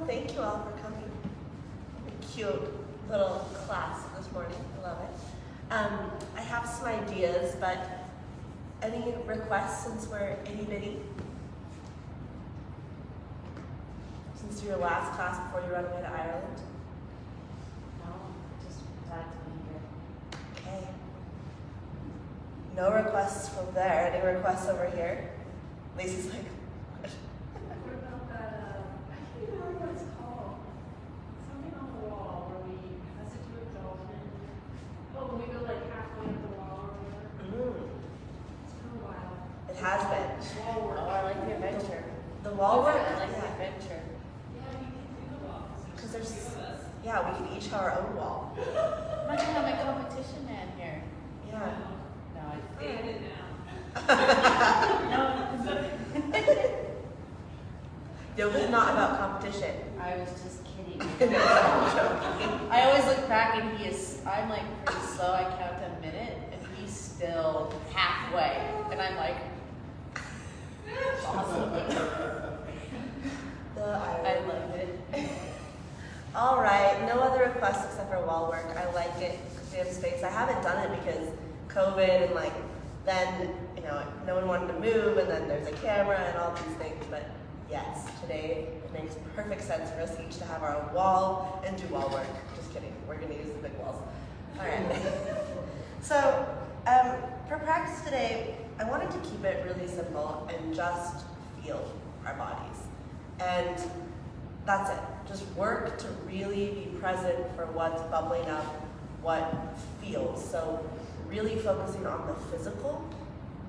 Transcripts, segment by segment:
Thank you all for coming. A cute little class this morning. I love it. I have some ideas, but any requests since we're itty bitty? Since your last class before you run away to Ireland? No, just glad to be here. Okay. No requests from there. Any requests over here? Lacey's like, what about that, I can't even remember what it's called. Something on the wall where we has to do with dolphins. Oh, when we go like halfway up the wall or whatever. It's been a while. it has been. Wall work. Oh, I like the adventure. The wall work? I like the Yeah. adventure. Yeah, we can do the wall. Because There's there's, two of us. yeah, we can each have our own wall. I'm not gonna have my competition man here. Yeah. No, I Stand it now. no. Yoga's not about competition. I was just kidding. No, I'm joking. I always look back and I'm like pretty slow. I count a minute and he's still halfway. And I'm like, awesome. I love it. All right, no other requests except for wall work. I like it because we have space. I haven't done it because COVID and like then, you know, no one wanted to move and then there's a camera and all these things. But yes, today it makes perfect sense for us each to have our own wall and do wall work. Just kidding, we're gonna use the big walls. All right. So for practice today, I wanted to keep it really simple and just feel our bodies. And that's it. Just work to really be present for what's bubbling up, what feels. So really focusing on the physical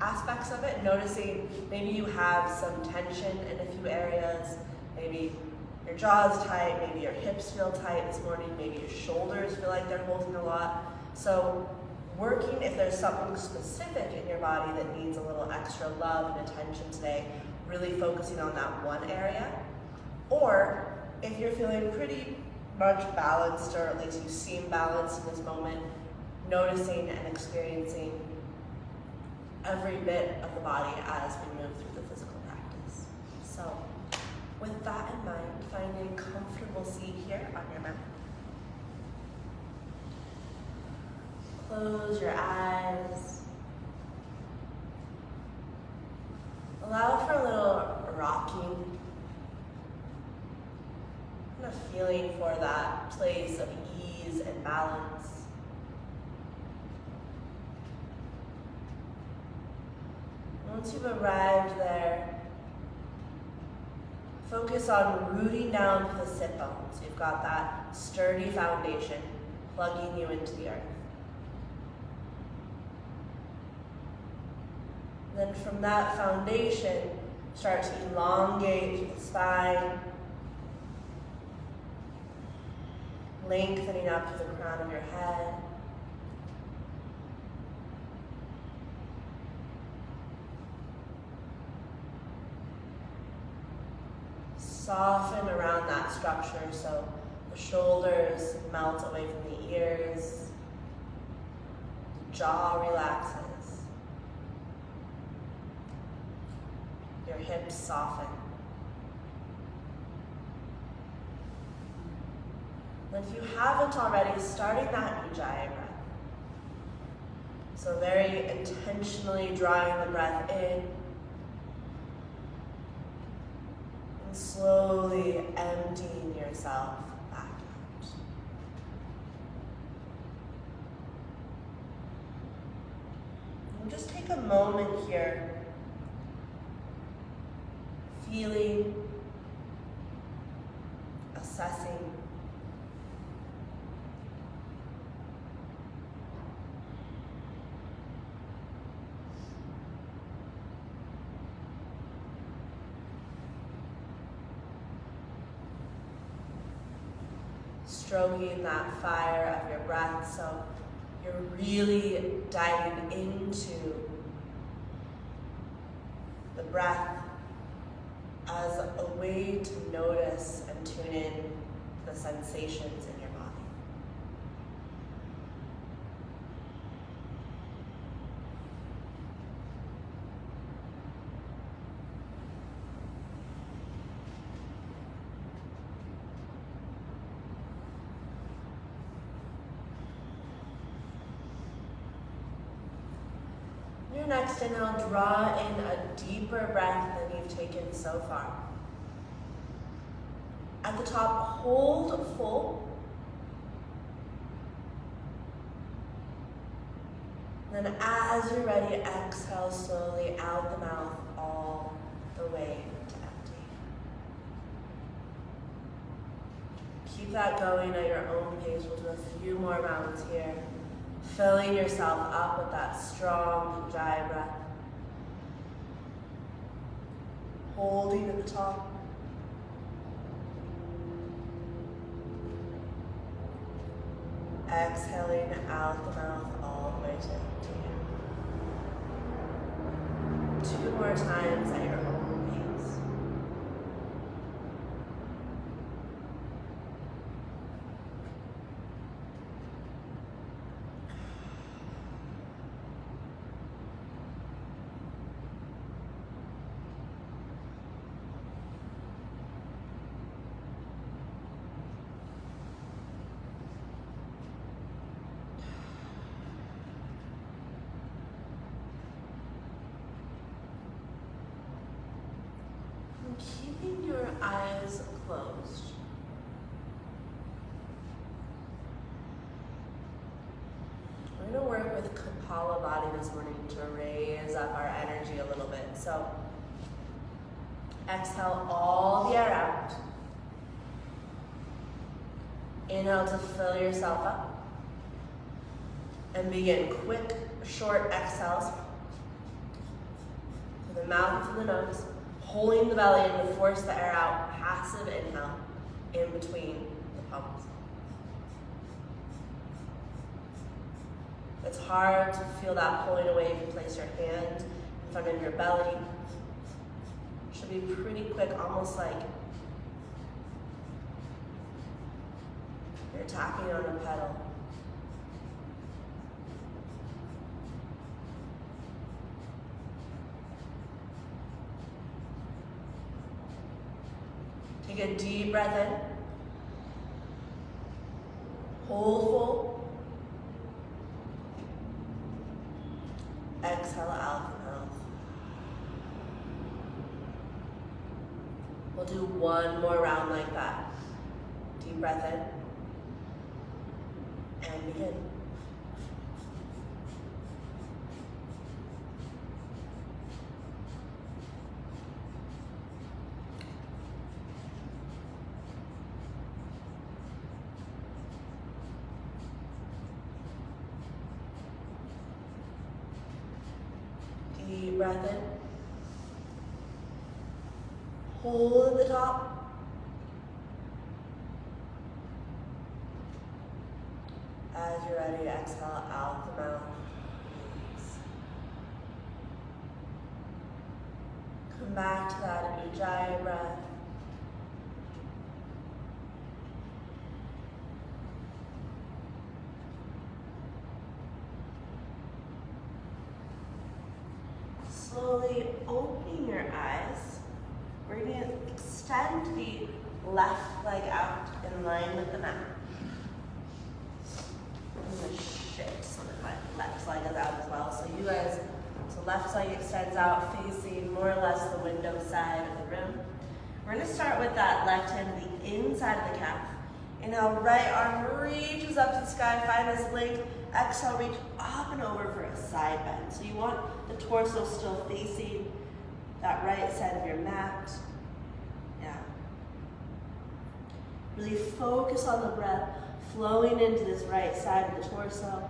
aspects of it, noticing maybe you have some tension in a few areas, maybe your jaw is tight, maybe your hips feel tight this morning, maybe your shoulders feel like they're holding a lot. So working, if there's something specific in your body that needs a little extra love and attention today, really focusing on that one area. Or if you're feeling pretty much balanced, or at least you seem balanced in this moment, noticing and experiencing every bit of the body as we move through the physical practice. So with that in mind, find a comfortable seat here on your mat. Close your eyes. Allow for a little rocking. And a feeling for that place of ease and balance. Once you've arrived there, focus on rooting down to the sit bones. You've got that sturdy foundation plugging you into the earth. Then from that foundation, start to elongate the spine, lengthening up to the crown of your head. Soften around that structure so the shoulders melt away from the ears, the jaw relaxes, your hips soften. And if you haven't already, starting that Ujjayi breath. So very intentionally drawing the breath in, and slowly emptying yourself back out. And just take a moment here, feeling, assessing, stroking that fire of your breath so you're really diving into the breath as a way to notice and tune in to the sensations in your body. your next inhale, draw in a deeper breath than you've taken so far. At the top, hold full. Then as you're ready, exhale slowly out the mouth all the way to empty. Keep that going at your own pace. We'll do a few more rounds here. Filling yourself up with that strong Ujjayi breath. Holding at the top. Exhaling out the mouth all the way to empty. 2 more times at your own pace. Keeping your eyes closed. We're going to work with Kapalabhati this morning to raise up our energy a little bit. So exhale all the air out. Inhale to fill yourself up. And begin quick, short exhales through the mouth and the nose. Holding the belly in to force the air out, passive inhale in between the palms. If it's hard to feel that pulling away, you can place your hand in front of your belly. Should be pretty quick, almost like you're tapping on a pedal. Take a deep breath in. Hold full. Exhale out the mouth. We'll do 1 more round like that. Deep breath in. And begin. Deep breath in. Hold at the top. As you're ready, exhale out the mouth. Release. Come back to that Ujjayi breath. Slowly opening your eyes, we're going to extend the left leg out in line with the mat. I'm going to shift so that my left leg is out as well. So you guys, so left leg extends out, facing more or less the window side of the room. We're going to start with that left hand, the inside of the calf. Inhale, right arm reaches up to the sky, find this length. Exhale, reach up and over for a side bend. So you want the torso still facing that right side of your mat. Yeah. Really focus on the breath, flowing into this right side of the torso.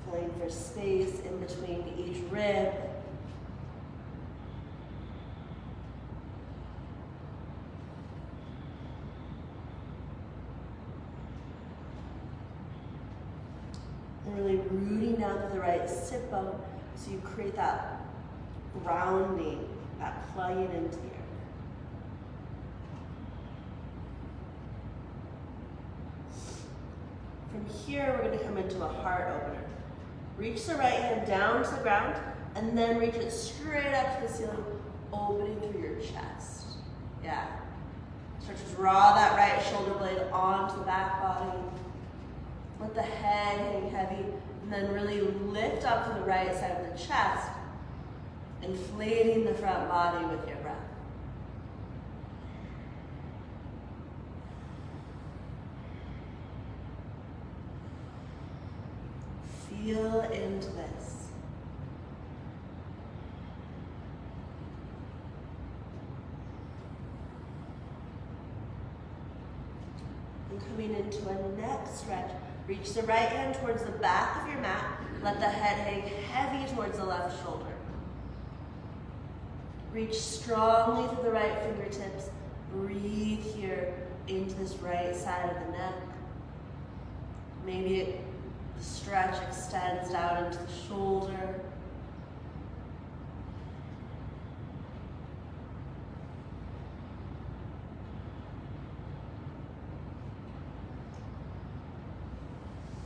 Feeling for space in between each rib. And really rooting down to the right sit bone so you create that grounding, that plugging into the earth. From here, we're going to come into a heart opener. Reach the right hand down to the ground, and then reach it straight up to the ceiling, opening through your chest. Yeah. Start to draw that right shoulder blade onto the back body. Let the head hang heavy, and then really lift up to the right side of the chest, inflating the front body with your breath. Feel into this. And coming into a neck stretch, reach the right hand towards the back of your mat. Let the head hang heavy towards the left shoulder. Reach strongly through the right fingertips. Breathe here into this right side of the neck. Maybe the stretch extends down into the shoulder.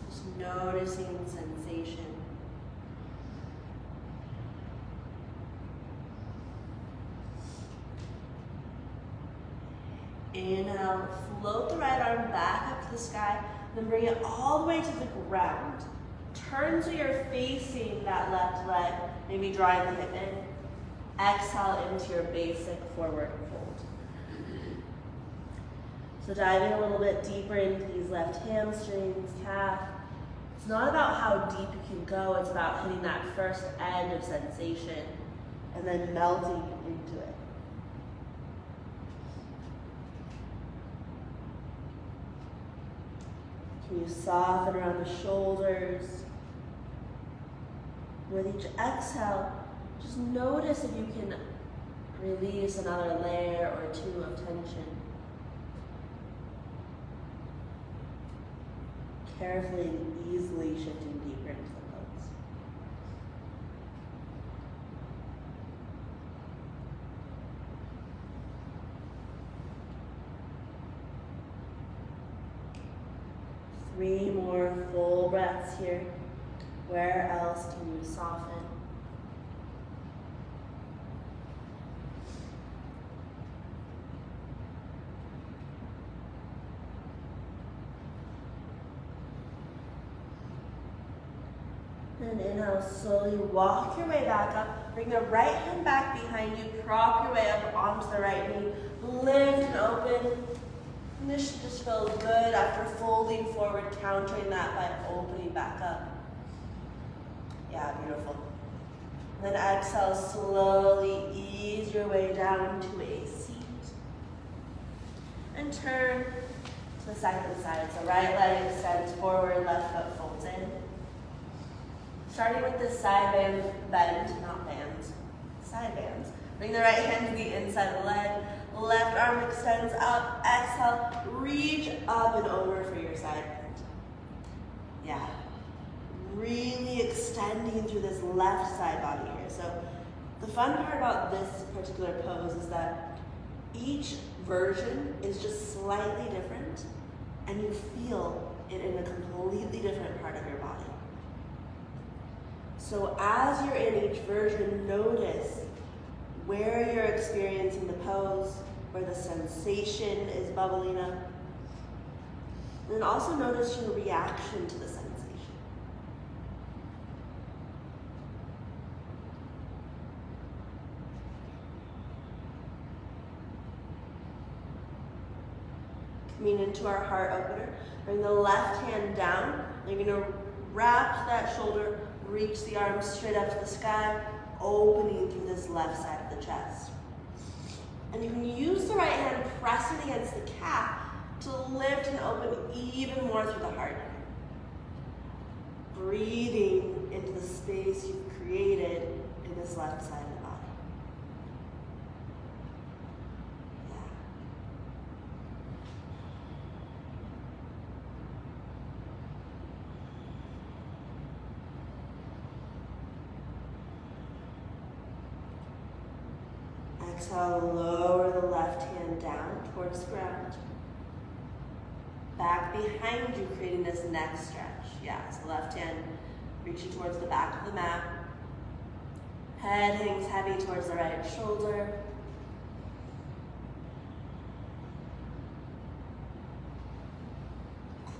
Just noticing sensation. Inhale, float the right arm back up to the sky, then bring it all the way to the ground. Turn so you're facing that left leg, maybe drawing the hip in. Exhale into your basic forward fold. So diving a little bit deeper into these left hamstrings, calf. It's not about how deep you can go, it's about hitting that first edge of sensation and then melting into it. Can you soften around the shoulders? With each exhale, just notice if you can release another layer or two of tension. Carefully and easily shifting deeper into the pose. Three more full breaths here. Where else can you soften? And inhale, slowly walk your way back up. Bring the right hand back behind you. Prop your way up onto the right knee. Lift and open. And this just feels good after folding forward, countering that by opening back up. Yeah, beautiful. And then exhale, slowly ease your way down to a seat. And turn to the second side. So right leg extends forward, left foot folds in. Starting with this side bend, not bands, side bands. Bring the right hand to the inside of the leg. Left arm extends up. Exhale, reach up and over for your side bend. Yeah. Really extending through this left side body here. So the fun part about this particular pose is that each version is just slightly different and you feel it in a completely different part of your body. So as you're in each version, notice where you're experiencing the pose, where the sensation is bubbling up. And then also notice your reaction to the sensation. Coming into our heart opener, bring the left hand down. You're going to wrap that shoulder, reach the arms straight up to the sky, opening through this left side of the chest. And you can use the right hand pressing against the calf to lift and open even more through the heart. Breathing into the space you've created in this left side of the body. Exhale, lower the left hand down towards the ground. Back behind you, creating this neck stretch. Yeah, so left hand reaching towards the back of the mat. Head hangs heavy towards the right shoulder.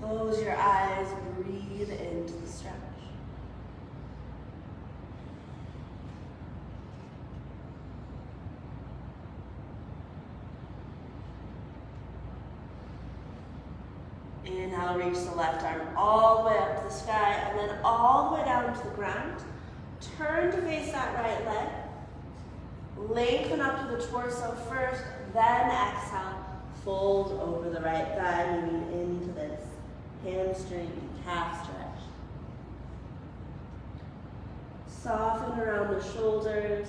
Close your eyes, breathe into the stretch. Inhale, reach the left arm all the way up to the sky and then all the way down to the ground. Turn to face that right leg. Lengthen up to the torso first, then exhale. Fold over the right thigh, moving into this hamstring calf stretch. Soften around the shoulders.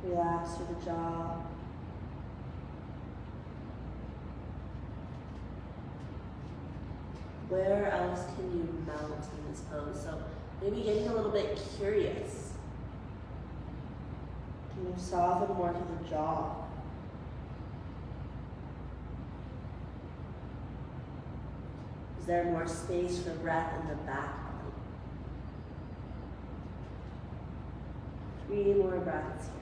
Relax through the jaw. Where else can you melt in this pose? So maybe getting a little bit curious. Can you soften more to the jaw? Is there more space for breath in the back body? 3 more breaths here.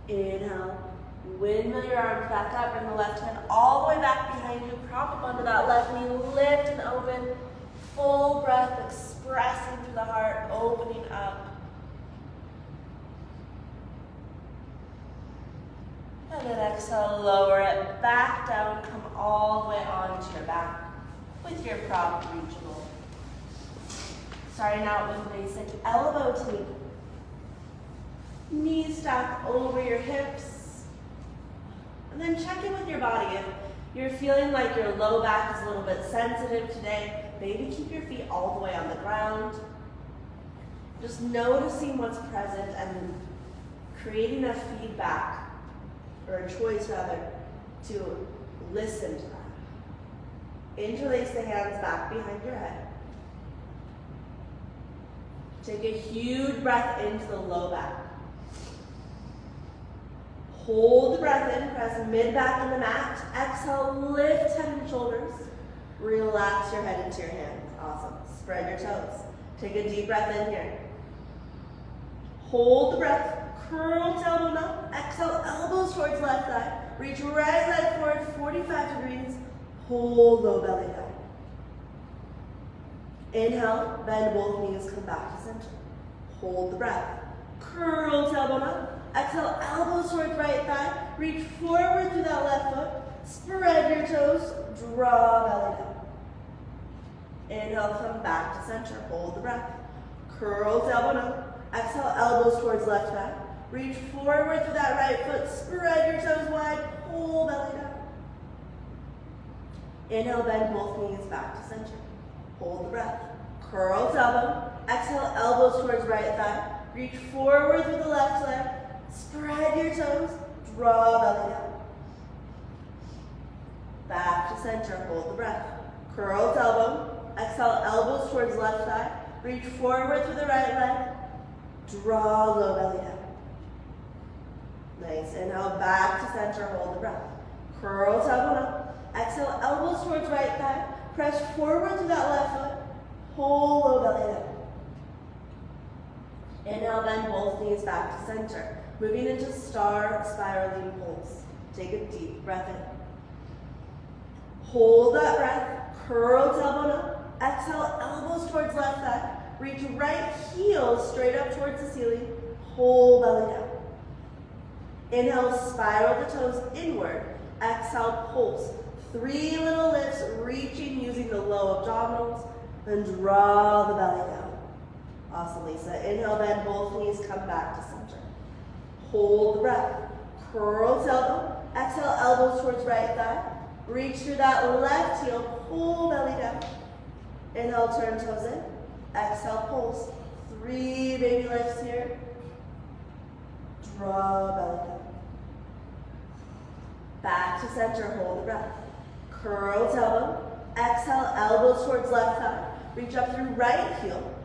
Inhale, windmill your arms back up, bring the left hand all the way back behind you, prop up onto that left knee, lift and open, full breath, expressing through the heart, opening up. And then exhale, lower it back down, come all the way onto your back with your prop reachable. Starting out with basic elbow to knee. Knees stacked over your hips. And then check in with your body. If you're feeling like your low back is a little bit sensitive today, maybe keep your feet all the way on the ground. Just noticing what's present and creating a feedback, or a choice rather, to listen to that. Interlace the hands back behind your head. Take a huge breath into the low back. Hold the breath in, press mid-back in the mat. Exhale, lift head and shoulders. Relax your head into your hands. Awesome. Spread your toes. Take a deep breath in here. Hold the breath. Curl tailbone up. Exhale, elbows towards left thigh. Reach right leg forward, 45 degrees. Hold low belly down. Inhale, bend both knees, come back to center. Hold the breath. Curl tailbone up. Exhale, elbows towards right thigh. Reach forward through that left foot. Spread your toes. Draw belly down. Inhale, come back to center. Hold the breath. Curl tailbone up. Exhale, elbows towards left thigh. Reach forward through that right foot. Spread your toes wide. Pull belly down. Inhale, bend both knees back to center. Hold the breath. Curl tailbone. Exhale, elbows towards right thigh. Reach forward through the left leg. Spread your toes. Draw belly down. Back to center. Hold the breath. Curl tailbone. Exhale, elbows towards left thigh. Reach forward through the right leg. Draw low belly down. Nice. Inhale, back to center. Hold the breath. Curl tailbone up. Exhale, elbows towards right thigh. Press forward through that left foot. Hold low belly down. Inhale, bend both knees back to center. Moving into star spiraling pulse. Take a deep breath in. Hold that breath. Curl tailbone up. Exhale, elbows towards left thigh. Reach right heel straight up towards the ceiling. Hold belly down. Inhale, spiral the toes inward. Exhale, pulse. 3 little lifts, reaching using the low abdominals. Then draw the belly down. Awesome, Lisa. Inhale, bend both knees, come back to center. Hold the breath. Curl tailbone. Exhale, elbows towards right thigh. Reach through that left heel, pull belly down. Inhale, turn toes in. Exhale, pulse. 3 baby lifts here. Draw belly down. Back to center, hold the breath. Curl tailbone. Exhale, elbows towards left thigh. Reach up through right heel.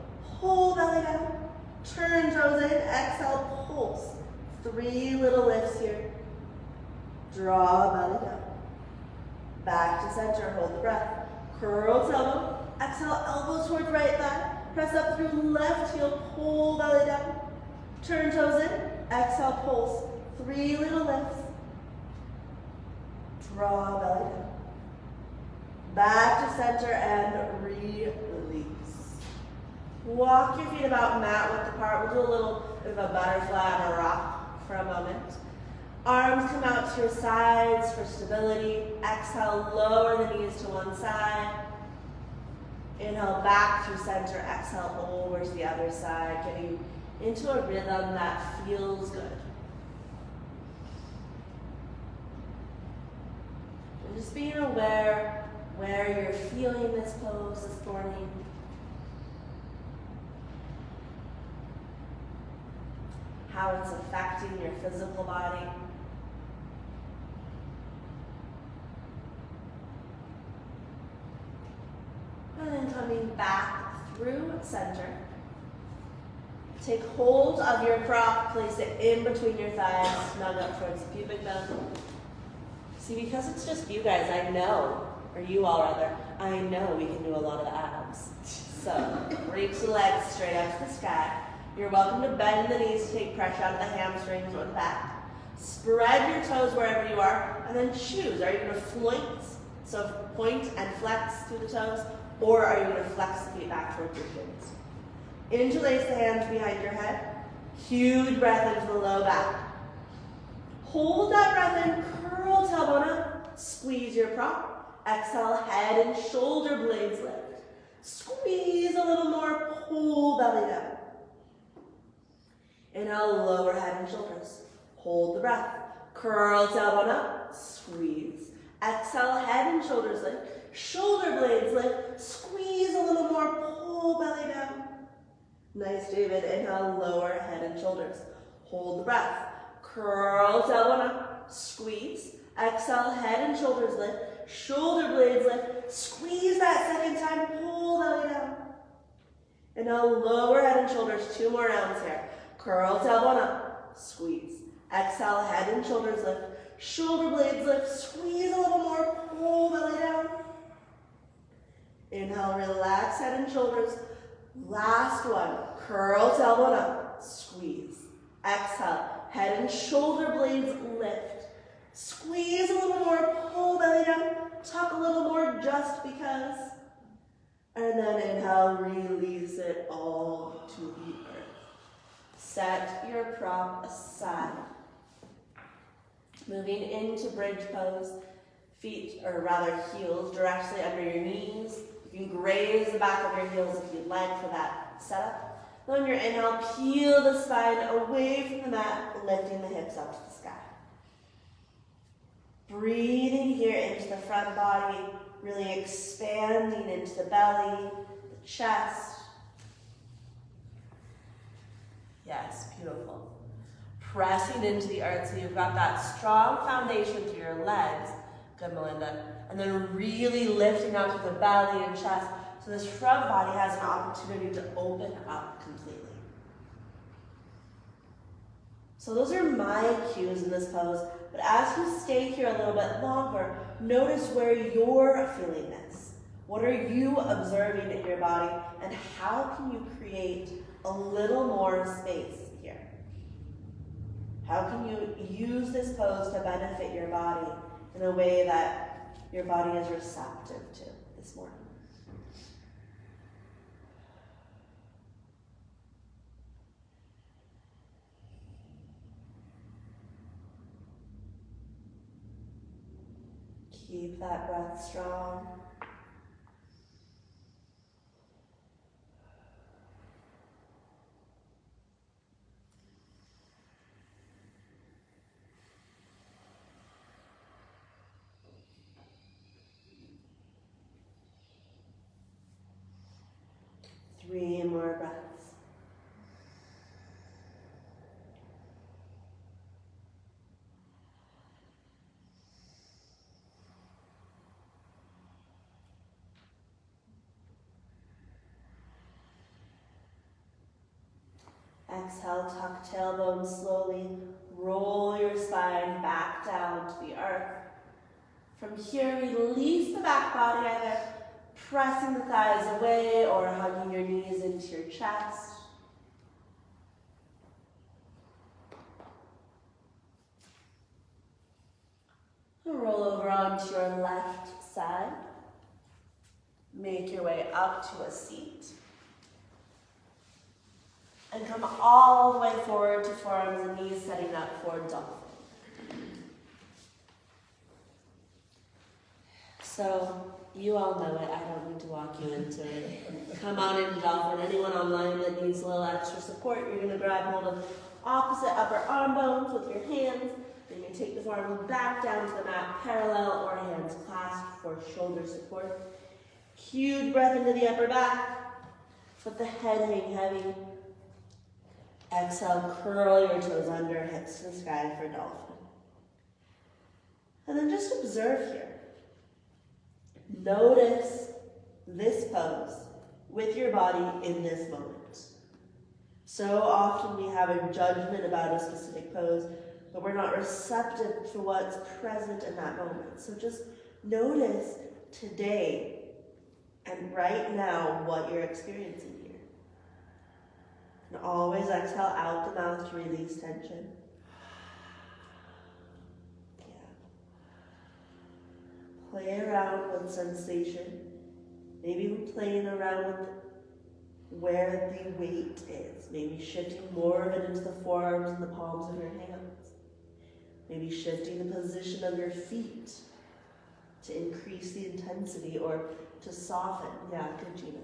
Pull belly down. Turn toes in. Exhale, pulse. 3 little lifts here. Draw belly down. Back to center, hold the breath. Curl tailbone. Exhale, elbows towards right thigh. Press up through left heel, pull belly down. Turn toes in. Exhale, pulse. 3 little lifts. Draw belly down. Back to center and release. Walk your feet about mat width apart. We'll do a little bit of a butterfly on a rock for a moment. Arms come out to your sides for stability. Exhale, lower the knees to one side. Inhale, back through center. Exhale, over to the other side, getting into a rhythm that feels good. And just being aware where you're feeling this pose this morning. How it's affecting your physical body. And then coming back through center. Take hold of your prop, place it in between your thighs, snug up towards the pubic bone. See, because it's just you guys, I know, or you all rather, I know we can do a lot of abs. So, reach the legs straight up to the sky. You're welcome to bend the knees to take pressure out of the hamstrings or the back. Spread your toes wherever you are, and then choose. Are you going to floint, so point and flex through the toes, or are you going to flex the feet back towards your shins? Interlace the hands behind your head. Huge breath into the low back. Hold that breath in, curl tailbone up, squeeze your prop. Exhale, head and shoulder blades lift. Squeeze a little more, pull belly down. Inhale, lower head and shoulders. Hold the breath. Curl tailbone up, squeeze. Exhale, head and shoulders lift. Shoulder blades lift. Squeeze a little more, pull belly down. Nice, David. Inhale, lower head and shoulders. Hold the breath. Curl tailbone up, squeeze. Exhale, head and shoulders lift. Shoulder blades lift. Squeeze that second time, pull belly down. Inhale, lower head and shoulders. 2 more rounds here. Curl tailbone up, squeeze. Exhale, head and shoulders lift. Shoulder blades lift. Squeeze a little more, pull belly down. Inhale, relax head and shoulders. Last one. Curl tailbone up, squeeze. Exhale, head and shoulder blades lift. Squeeze a little more, pull belly down. Tuck a little more just because. And then inhale, release it all to the earth. Set your prop aside. Moving into bridge pose. Feet, or rather heels, directly under your knees. You can graze the back of your heels if you'd like for that setup. Then on your inhale, peel the spine away from the mat, lifting the hips up to the sky. Breathing here into the front body, really expanding into the belly, the chest. Yes, beautiful. Pressing into the earth so you've got that strong foundation through your legs. Good, Melinda. And then really lifting out to the belly and chest so this front body has an opportunity to open up completely. So those are my cues in this pose, but as you stay here a little bit longer, notice where you're feeling this. What are you observing in your body, and how can you create a little more space here? How can you use this pose to benefit your body in a way that your body is receptive to this morning? Keep that breath strong. Three more breaths. Exhale, tuck tailbone slowly. Roll your spine back down to the earth. From here, release the back body, either pressing the thighs away or hugging your knees into your chest. Roll over onto your left side. Make your way up to a seat. And come all the way forward to forearms and knees, setting up for dolphin. So, you all know it. I don't need to walk you into it. Come on into dolphin. Anyone online that needs a little extra support, you're going to grab hold of opposite upper arm bones with your hands. Then you take the forearms back down to the mat, parallel or hands clasped for shoulder support. Huge breath into the upper back. Let the head hang heavy. Exhale, curl your toes under, hips to the sky for dolphin. And then just observe here. Notice this pose with your body in this moment. So often we have a judgment about a specific pose, but we're not receptive to what's present in that moment. So just notice today and right now what you're experiencing here. And always exhale out the mouth to release tension. Play around with sensation, maybe even playing around with where the weight is. Maybe shifting more of it into the forearms and the palms of your hands. Maybe shifting the position of your feet to increase the intensity or to soften. Yeah, good, Gina.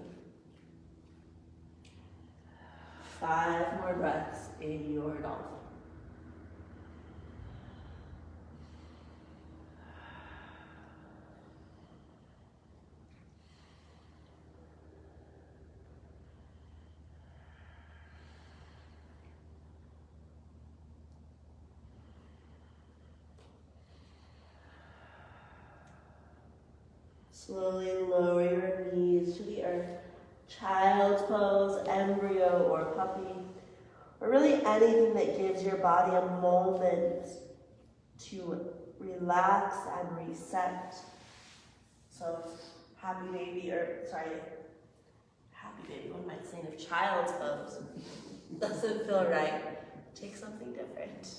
5 more breaths in your dolphin. Slowly lower your knees to the earth. Child's pose, embryo, or puppy, or really anything that gives your body a moment to relax and reset. So, happy baby, what am I saying? If child's pose doesn't feel right, take something different.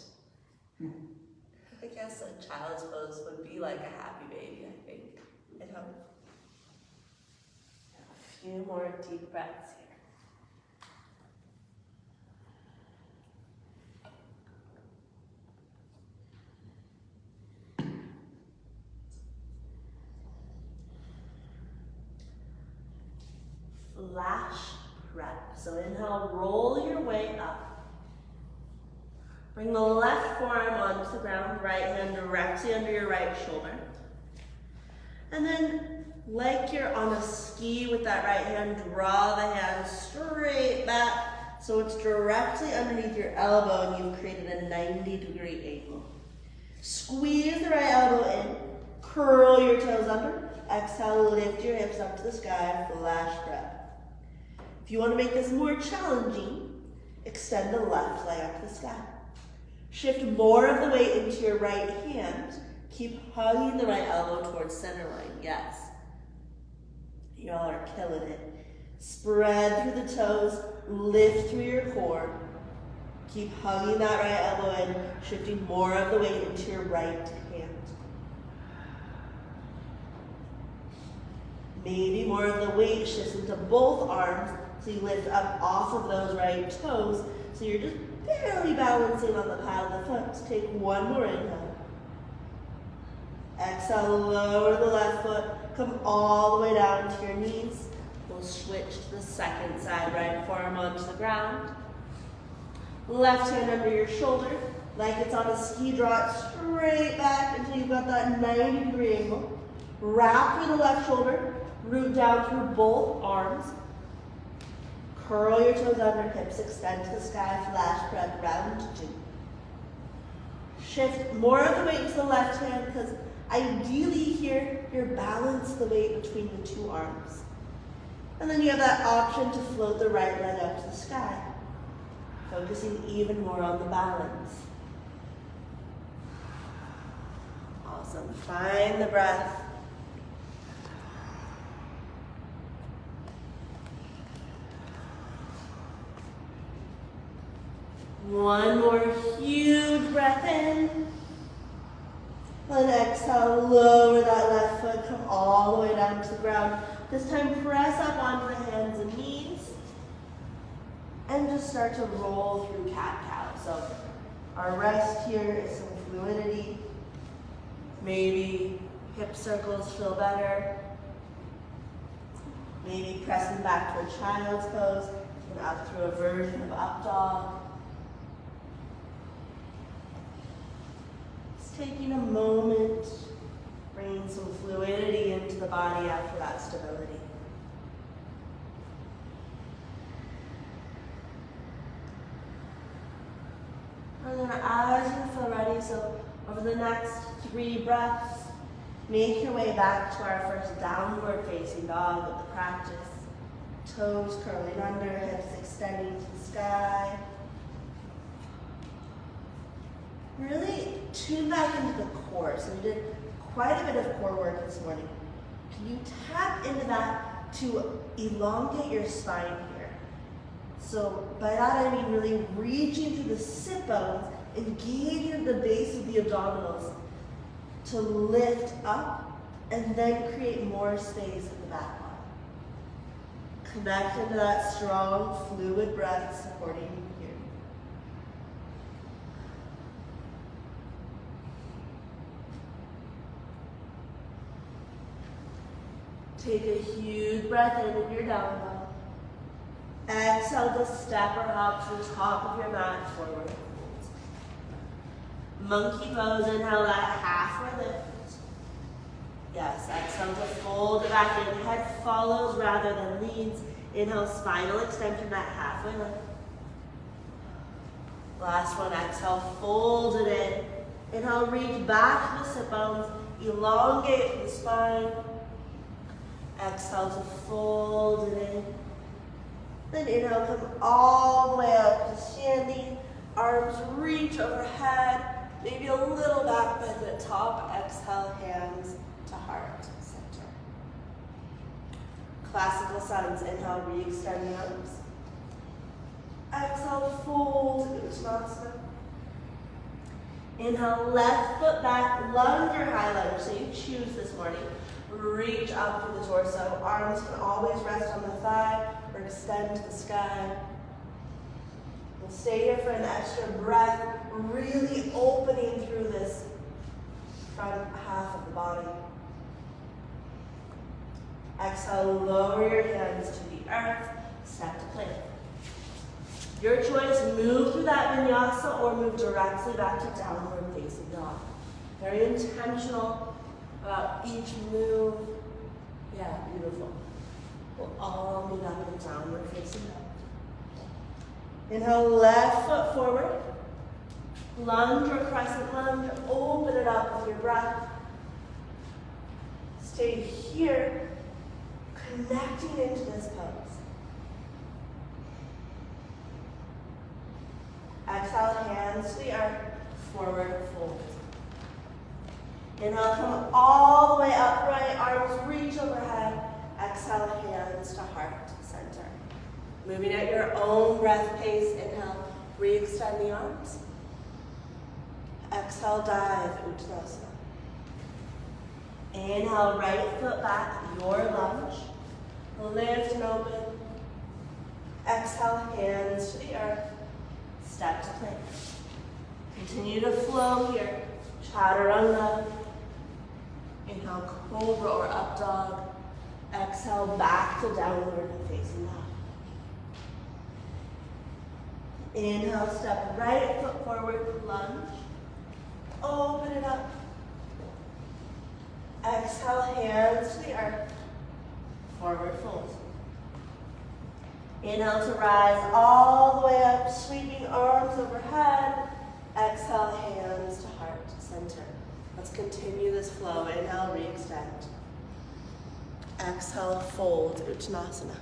I guess a child's pose would be like a happy baby, I think. I'd hope. A few more deep breaths here. Flash prep. So inhale, roll your way up. Bring the left forearm onto the ground, right hand directly under your right shoulder. And then, like you're on a ski with that right hand, draw the hand straight back so it's directly underneath your elbow and you've created a 90-degree angle. Squeeze the right elbow in, curl your toes under, exhale, lift your hips up to the sky, flash prep. If you want to make this more challenging, extend the left leg up to the sky. Shift more of the weight into your right hand. Keep hugging the right elbow towards center line. Yes. Y'all are killing it. Spread through the toes, lift through your core. Keep hugging that right elbow in, shifting more of the weight into your right hand. Maybe more of the weight shifts into both arms, so you lift up off of those right toes, so you're just barely balancing on the pad of the foot. So take one more inhale. Exhale, lower the left foot, come all the way down to your knees. We'll switch to the second side, right forearm onto the ground. Left hand under your shoulder, like it's on a ski, draw it straight back until you've got that 90-degree angle. Wrap through the left shoulder, root down through both arms. Curl your toes under, hips extend to the sky, flash prep, round 2. Shift more of the weight to the left hand because ideally here, you're balanced the weight between the two arms. And then you have that option to float the right leg up to the sky. So focusing even more on the balance. Awesome. Find the breath. One more huge breath in. And exhale, lower that left foot, come all the way down to the ground. This time, press up onto the hands and knees. And just start to roll through cat-cow. So our rest here is some fluidity. Maybe hip circles feel better. Maybe pressing back to a child's pose and up through a version of up dog. Just taking a moment, bringing some fluidity into the body after that stability. And then as you feel ready, so over the next 3 breaths, make your way back to our first downward facing dog with the practice. Toes curling under, hips extending to the sky. Really tune back into the core. So we did quite a bit of core work this morning. Can you tap into that to elongate your spine here? So by that I mean really reaching through the sit bones, engaging the base of the abdominals to lift up and then create more space in the back body. Connect into that strong, fluid breath supporting you here. Take a huge breath in your down dog. Exhale to step or hop to the top of your mat, forward. Monkey pose, inhale that halfway lift. Yes, exhale to fold it back in. Head follows rather than leads. Inhale, spinal extension, that halfway lift. Last one, exhale, fold it in. Inhale, reach back to the sit bones. Elongate the spine. Exhale to fold it in. Then inhale, come all the way up to standing. Arms reach overhead. Maybe a little back bend at top. Exhale, hands to heart center. Classical signs. Inhale, re-extend the arms. Exhale, fold Uttanasana. Inhale, left foot back, lunge or high lunge. So you choose this morning. Reach up through the torso. Arms can always rest on the thigh or extend to the sky. We'll stay here for an extra breath, really opening through this front half of the body. Exhale, lower your hands to the earth, step to plank. Your choice, move through that vinyasa or move directly back to downward facing dog. Very intentional about each move. Yeah, beautiful. We'll all move up in downward facing dog. Inhale, left foot forward. Lunge or crescent lunge. Open it up with your breath. Stay here, connecting into this pose. Exhale, hands to the earth, forward fold. Inhale, come all the way upright, arms reach overhead. Exhale, hands to heart center. Moving at your own breath pace. Inhale, re-extend the arms. Exhale, dive, Uttanasana. Inhale, right foot back, your lunge. Lift and open. Exhale, hands to the earth. Step to plank. Continue to flow here. Chaturanga. Inhale, cobra or up dog. Exhale, back to downward facing dog. Inhale, step right foot forward, lunge. Open it up. Exhale, hands to the earth. Forward fold. Inhale to rise all the way up, sweeping arms overhead. Exhale, hands to heart center. Let's continue this flow. Inhale, re-extend. Exhale, fold, Uttanasana.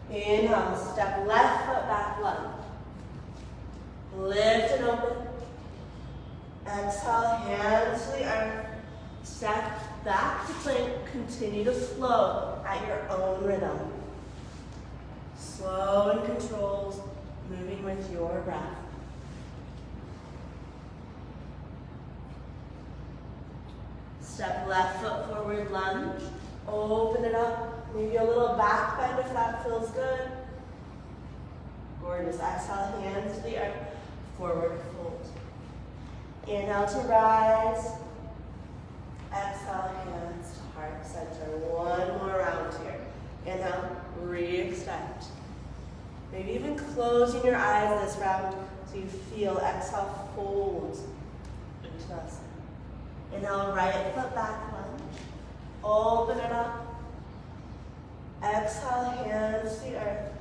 Inhale, step left foot back, lunge. Lift and open. Exhale, hands to the earth. Step back to plank. Continue to flow at your own rhythm. Slow and controlled, moving with your breath. Step left foot forward, lunge. Open it up. Maybe a little back bend if that feels good. Gorgeous. Exhale, hands to the earth. Forward fold. Inhale to rise. Exhale, hands to heart center. One more round here. Inhale, re-extend. Maybe even closing your eyes this round so you feel. Exhale, fold into us. Inhale, right foot back, lunge. Open it up. Exhale, hands to the earth.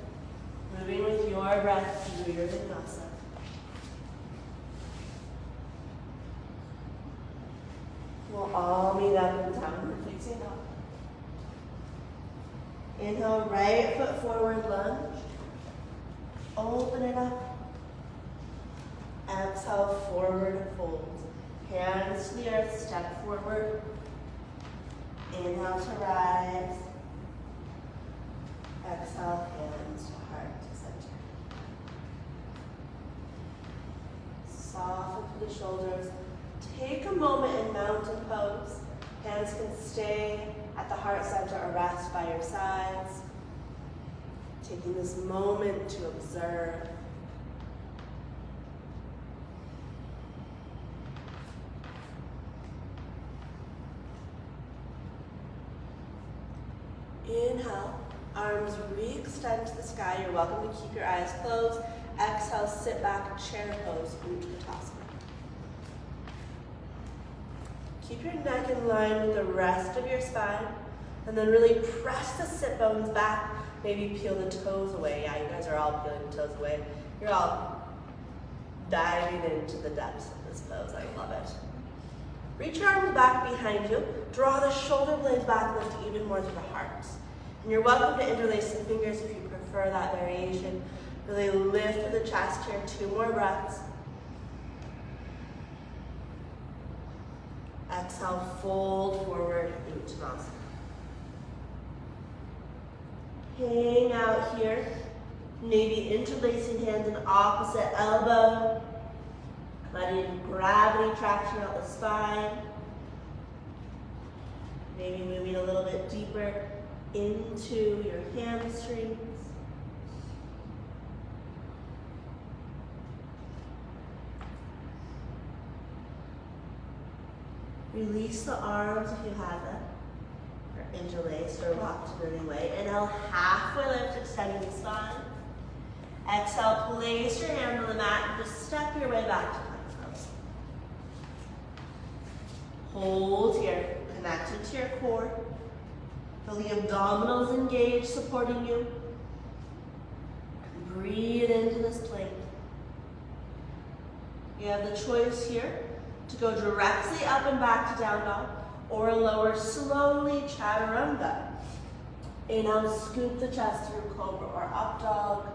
Moving with your breath through your vinyasa. We'll all meet up in downward facing dog. Inhale, right foot forward, lunge. Open it up. Exhale, forward fold. Hands to the earth, step forward. Inhale to rise. Exhale, hands to heart to center. Soften through the shoulders. Take a moment in mountain pose. Hands can stay at the heart center or rest by your sides. Taking this moment to observe. Inhale, arms re-extend to the sky. You're welcome to keep your eyes closed. Exhale, sit back, chair pose, Utkatasana. Keep your neck in line with the rest of your spine, and then really press the sit bones back. Maybe peel the toes away. Yeah, you guys are all peeling the toes away. You're all diving into the depths of this pose. I love it. Reach your arms back behind you. Draw the shoulder blades back, lift even more to the heart. And you're welcome to interlace the fingers if you prefer that variation. Really lift through the chest here. 2 more breaths. Exhale, fold forward, Uttanasana. Hang out here. Maybe interlacing hands in opposite elbow. Letting gravity traction out the spine. Maybe moving a little bit deeper into your hamstrings. Release the arms if you have them, or interlaced or rocked in any way. Inhale, halfway lift, extending the spine. Exhale, place your hand on the mat and just step your way back to plank pose. Hold here, connected to your core. Feel the abdominals engaged, supporting you. Breathe into this plank. You have the choice here to go directly up and back to down dog, or lower slowly, chaturanga. Inhale, scoop the chest through cobra or up dog.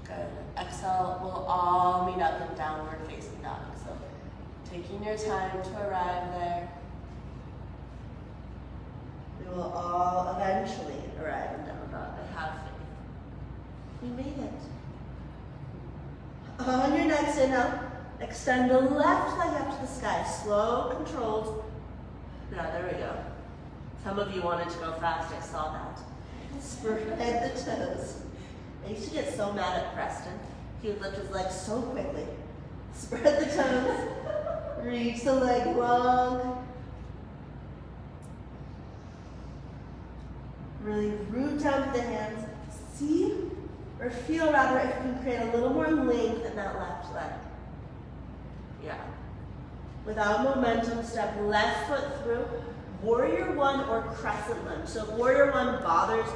Good. Exhale, we'll all meet up in downward facing dog. So taking your time to arrive there. We will all eventually arrive in down dog. I have faith. We made it. On your next inhale, extend the left leg up to the sky. Slow, controlled. Yeah, there we go. Some of you wanted to go fast, I saw that. Spread the toes. I used to get so mad at Preston. He would lift his legs so quickly. Spread the toes. Reach the leg long. Really root down to the hands. See, or feel rather, if you can create a little more length in that left leg. Yeah. Without momentum, step left foot through. Warrior 1 or crescent lunge. So if Warrior 1 bothers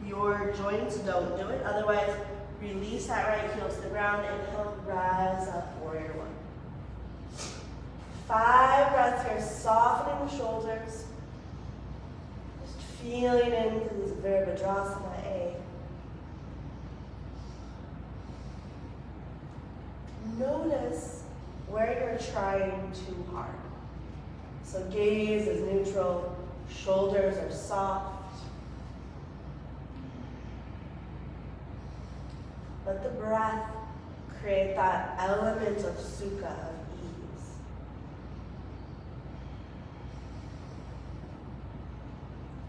your joints, don't do it. Otherwise, release that right heel to the ground. Inhale, rise up, Warrior 1. 5 breaths here, softening the shoulders. Just Feeling into this Virabhadrasana A. Notice where you're trying too hard. So gaze is neutral, shoulders are soft. Let the breath create that element of sukha, of ease.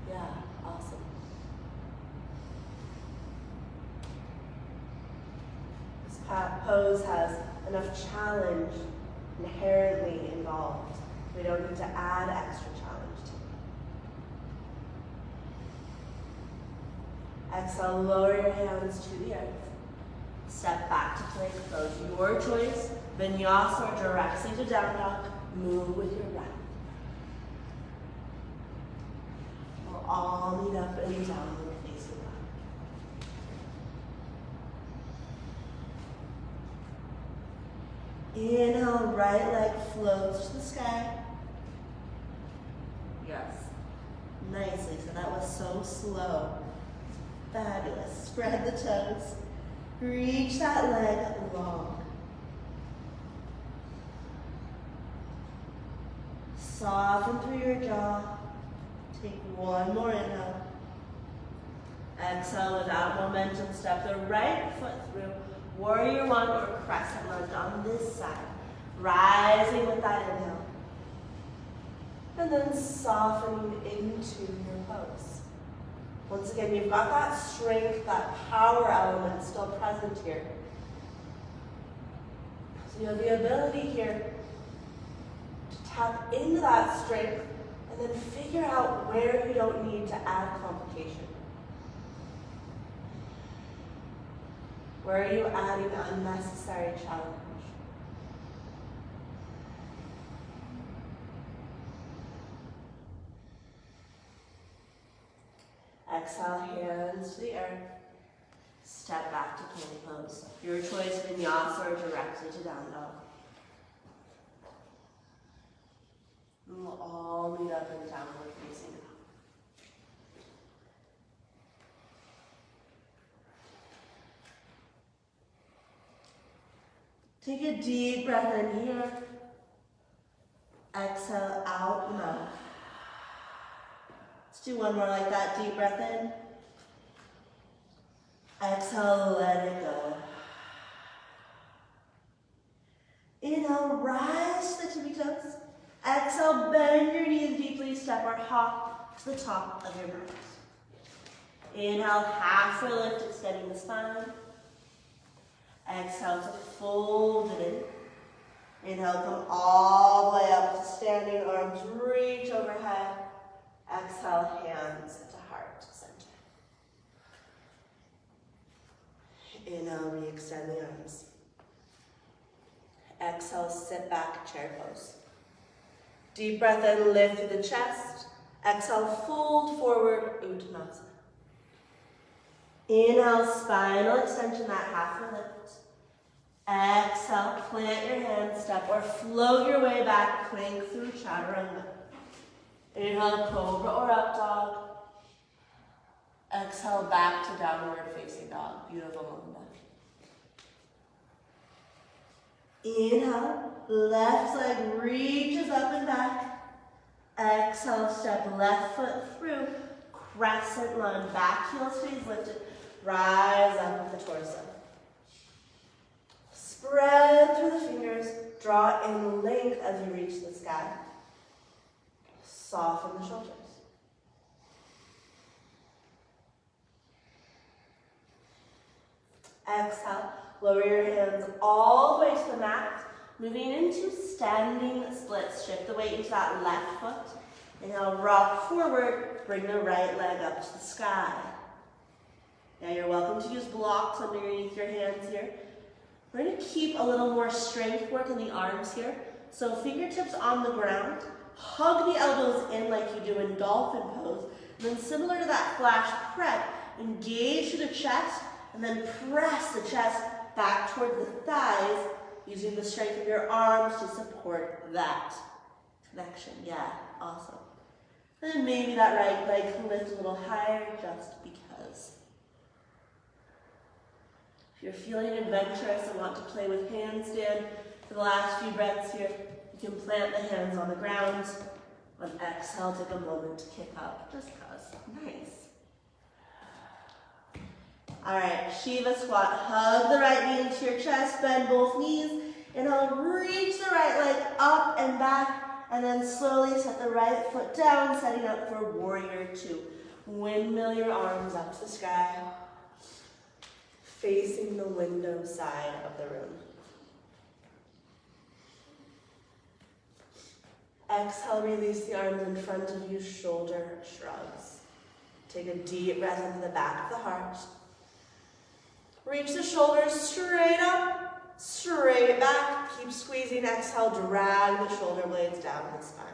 Yeah, awesome. This pose has enough challenge inherently involved. We don't need to add extra challenge to it. Exhale, lower your hands to the earth. Step back to plank pose. Your choice, vinyasa or direct seated down dog. Move with your breath. We'll all meet up in downward facing dog. Inhale, right leg floats to the sky. Yes. Nicely. So that was so slow. Fabulous. Spread the toes. Reach that leg long. Soften through your jaw. Take one more inhale. Exhale without momentum. Step the right foot through. Warrior one or crescent lunge on this side. Rising with that inhale. And then softening into your pose. Once again, you've got that strength, that power element still present here. So you have the ability here to tap into that strength and then figure out where you don't need to add complication. Where are you adding unnecessary challenge? Exhale, hands to the earth. Step back to plank pose. Your choice, vinyasa or directly to down dog. And we'll all meet up in downward facing dog. Take a deep breath in here. Exhale out the mouth. Let's do one more like that. Deep breath in. Exhale, let it go. Inhale, rise to the tippy toes. Exhale, bend your knees deeply. Step or hop to the top of your mat. Inhale, halfway lift, extending the spine. Exhale to fold it in. Inhale, come all the way up to standing, arms reach overhead. Exhale, hands to heart center. Inhale, re-extend the arms. Exhale, sit back, chair pose. Deep breath in, lift through the chest. Exhale, fold forward, Uttanasana. Inhale, spinal extension, that halfway lift. Exhale, plant your hands, step or float your way back, plank through chaturanga. Inhale, cobra or up dog. Exhale, back to downward facing dog. Beautiful moment. Inhale, left leg reaches up and back. Exhale, step left foot through. Crescent lunge, back heel stays lifted. Rise up with the torso. Spread through the fingers. Draw in length as you reach the sky. Soften the shoulders. Exhale, lower your hands all the way to the mat. Moving into standing splits. Shift the weight into that left foot. Inhale, rock forward. Bring the right leg up to the sky. Now you're welcome to use blocks underneath your hands here. We're going to keep a little more strength work in the arms here. So fingertips on the ground. Hug the elbows in like you do in dolphin pose. And then similar to that flash prep, engage to the chest and then press the chest back toward the thighs using the strength of your arms to support that connection. Yeah, awesome. And then maybe that right leg can lift a little higher just because. If you're feeling adventurous and want to play with handstand for the last few breaths here, you can plant the hands on the ground. On exhale, take a moment to kick up, just cause. Nice. All right, Shiva squat. Hug the right knee into your chest, bend both knees. Inhale, reach the right leg up and back, and then slowly set the right foot down, setting up for warrior two. Windmill your arms up to the sky, facing the window side of the room. Exhale, release the arms in front of you, shoulder shrugs. Take a deep breath into the back of the heart. Reach the shoulders straight up, straight back. Keep squeezing. Exhale, drag the shoulder blades down the spine.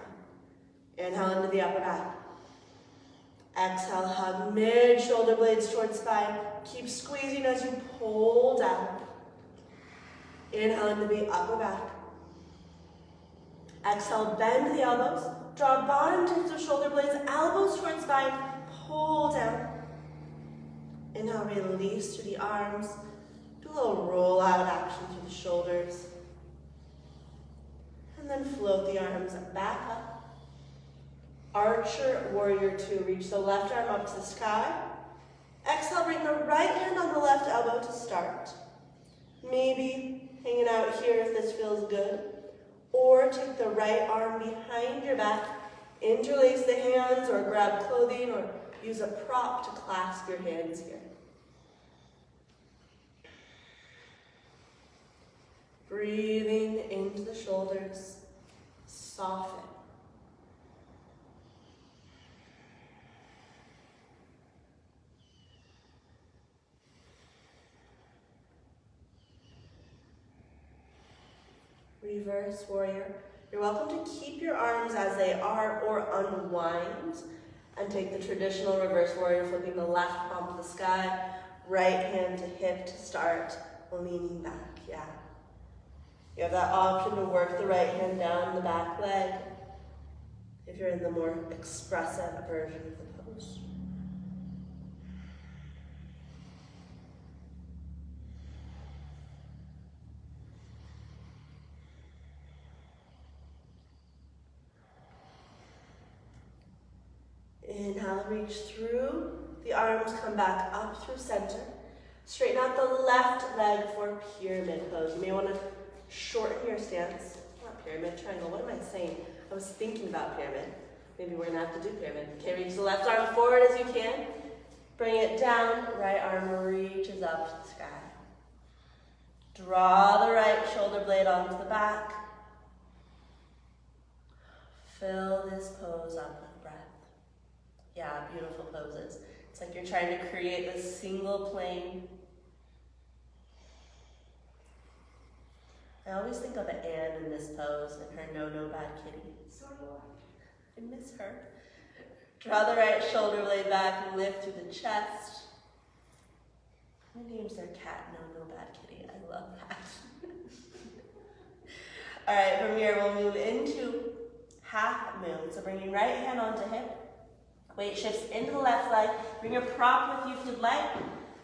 Inhale into the upper back. Exhale, hug mid-shoulder blades towards spine. Keep squeezing as you pull down. Inhale into the upper back. Exhale, bend the elbows. Draw bottom tips of shoulder blades, elbows towards spine. Pull down. Inhale, release through the arms. Do a little roll out action through the shoulders. And then float the arms back up. Archer, warrior two. Reach the left arm up to the sky. Exhale, bring the right hand on the left elbow to start. Maybe hanging out here if this feels good. Or take the right arm behind your back, interlace the hands or grab clothing or use a prop to clasp your hands here. Breathing into the shoulders, soften. Reverse warrior. You're welcome to keep your arms as they are or unwind and take the traditional reverse warrior, flipping the left palm to the sky, right hand to hip to start, leaning back, yeah. You have that option to work the right hand down the back leg if you're in the more expressive version of the pose. Inhale, reach through the arms, come back up through center. Straighten out the left leg for pyramid pose. You may want to shorten your stance. Not pyramid, triangle, what am I saying? I was thinking about pyramid. Maybe we're gonna have to do pyramid. Okay, reach the left arm forward as you can. Bring it down, right arm reaches up to the sky. Draw the right shoulder blade onto the back. Fill this pose up with breath. Yeah, beautiful poses. It's like you're trying to create this single plane. I always think of Anne in this pose and her no bad kitty. So do I. I miss her. Draw the right shoulder blade back and lift through the chest. Who names their cat no bad kitty? I love that. All right, from here we'll move into half moon. So bringing right hand onto hip. Weight shifts into the left leg. Bring your prop with you if you'd like.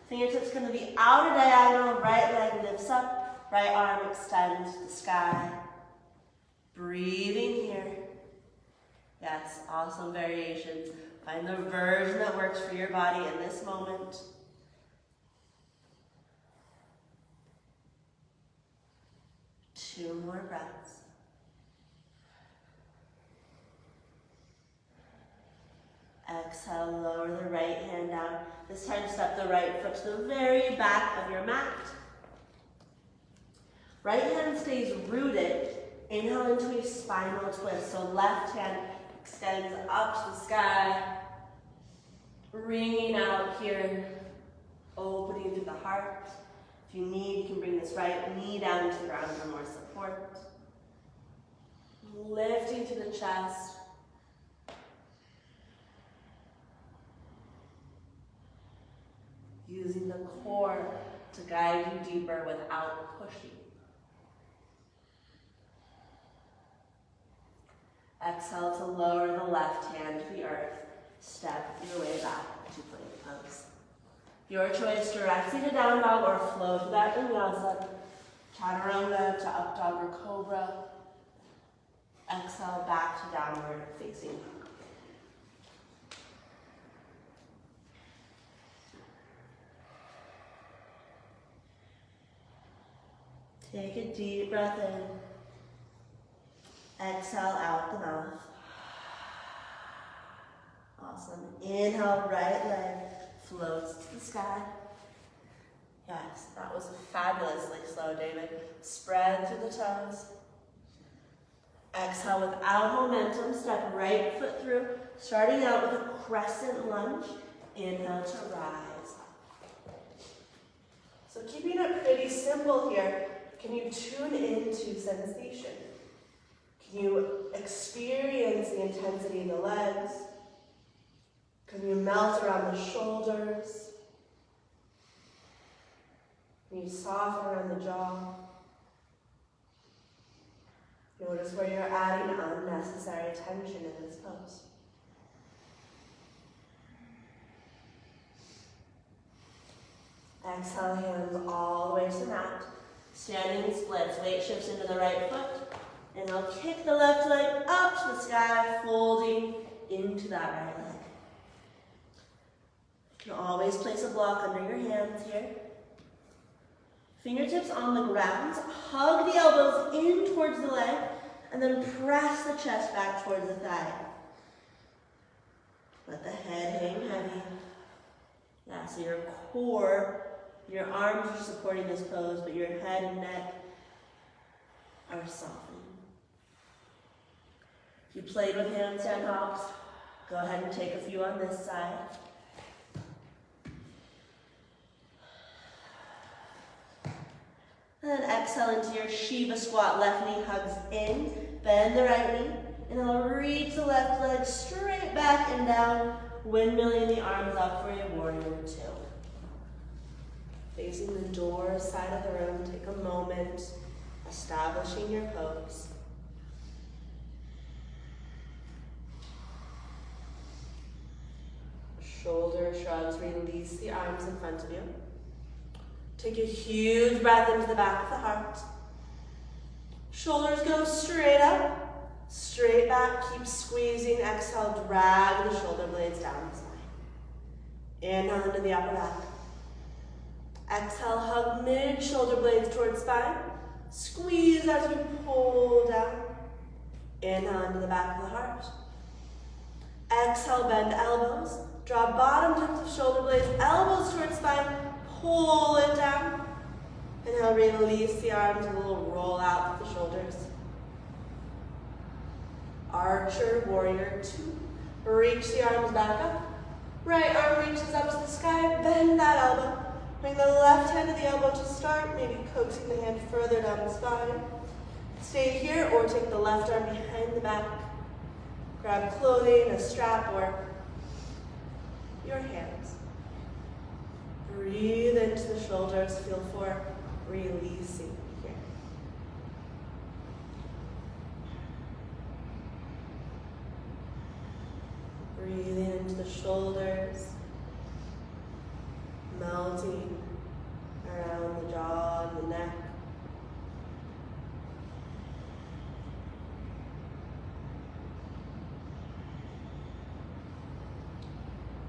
Fingertips going to be outer diagonal. Right leg lifts up. Right arm extends to the sky. Breathing here. Yes, awesome variations. Find the version that works for your body in this moment. Two more breaths. Exhale, lower the right hand down. This time step the right foot to the very back of your mat. Right hand stays rooted. Inhale into a spinal twist. So left hand extends up to the sky. Bringing out here, opening through the heart. If you need, you can bring this right knee down to the ground for more support. Lifting to the chest. Using the core to guide you deeper without pushing. Exhale to lower the left hand to the earth. Step your way back to plank pose. Your choice, direct seated down dog or flow to that vinyasa. Chaturanga to up dog or cobra. Exhale back to downward facing dog. Take a deep breath in. Exhale out the mouth. Awesome. Inhale, right leg floats to the sky. Yes, that was fabulously slow, David. Spread through the toes. Exhale without momentum. Step right foot through, starting out with a crescent lunge. Inhale to rise. So keeping it pretty simple here, can you tune into sensation? Can you experience the intensity in the legs? Can you melt around the shoulders? Can you soften around the jaw? Notice where you're adding unnecessary tension in this pose. Exhale, hands all the way to the mat. Standing splits, weight shifts into the right foot. And I'll kick the left leg up to the sky, folding into that right leg. You can always place a block under your hands here. Fingertips on the ground, hug the elbows in towards the leg, and then press the chest back towards the thigh. Let the head hang heavy. Yeah, so your core, your arms are supporting this pose, but your head and neck are softening. If you played with handstand hops, go ahead and take a few on this side. And then exhale into your Shiva squat. Left knee hugs in, bend the right knee, and then I'll reach the left leg straight back and down, windmilling the arms up for your warrior two. Facing the door side of the room, take a moment, establishing your pose. Shoulder shrugs, release the arms in front of you. Take a huge breath into the back of the heart. Shoulders go straight up, straight back, keep squeezing. Exhale, drag the shoulder blades down the spine. Inhale into the upper back. Exhale, hug mid-shoulder blades towards spine. Squeeze as you pull down. Inhale into the back of the heart. Exhale, bend elbows. Draw bottom tips of shoulder blades, elbows towards spine. Pull it down. And now release the arms, a little roll out with the shoulders. Archer, warrior two. Reach the arms back up. Right arm reaches up to the sky, bend that elbow. Bring the left hand to the elbow to start, maybe coaxing the hand further down the spine. Stay here or take the left arm behind the back. Grab clothing, a strap, or your hands. Breathe into the shoulders, feel for releasing here. Breathing into the shoulders, melting around the jaw and the neck.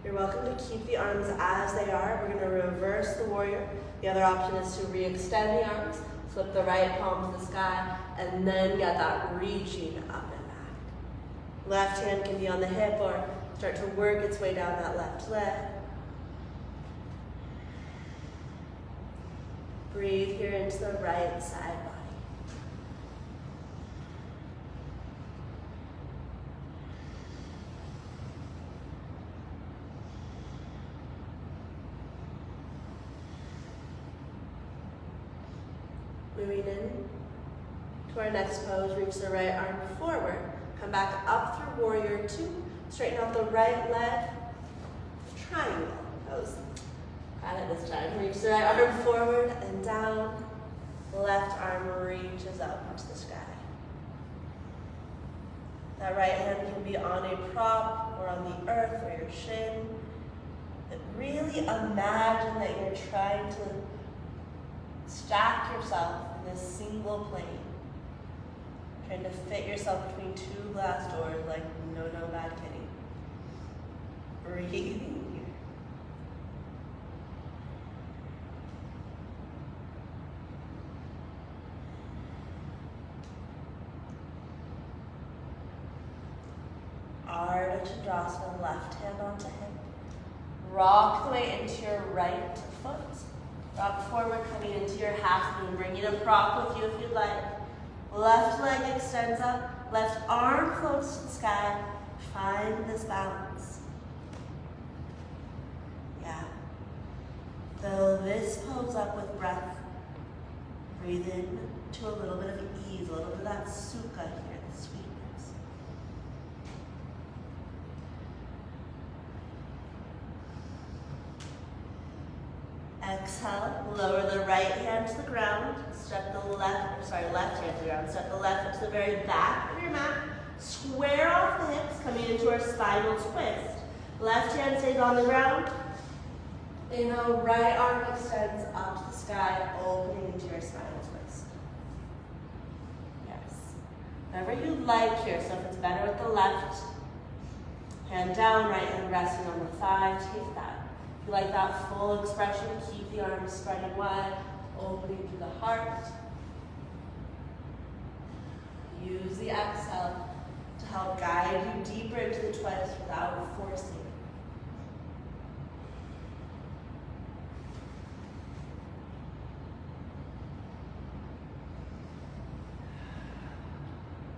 You're welcome to keep the arms as they are. We're going to reverse the warrior. The other option is to re-extend the arms, flip the right palm to the sky, and then get that reaching up and back. Left hand can be on the hip or start to work its way down that left leg. Breathe here into the right side body. Moving in to our next pose, reach the right arm forward. Come back up through warrior two. Straighten out the right leg. Triangle pose. Got it this time. Reach the right arm forward and down. Left arm reaches up to the sky. That right hand can be on a prop or on the earth or your shin. But really imagine that you're trying to stack yourself in this single plane. Trying to fit yourself between two glass doors like no bad kidding. Breathing here. Ardha Chandrasana, left hand onto hip. Rock the way into your right foot. Rock forward, coming into your half moon. Bringing a prop with you if you'd like. Left leg extends up. Left arm floats to the sky. Find this balance. Yeah. Fill this pose up with breath. Breathe in to a little bit of ease, a little bit of that sukha here, the sweetness. Exhale, lower the right hand to the ground, step the left hand to the ground, step the left foot to the very back of your mat, square off the hips, coming into our spinal twist. Left hand stays on the ground, inhale, right arm extends up to the sky, opening into your spinal twist. Yes. Whatever you like here, so if it's better with the left, hand down, right hand resting on the thigh, take that. If you like that full expression, keep the arms spreading wide, opening through the heart. Use the exhale to help guide you deeper into the twist without forcing.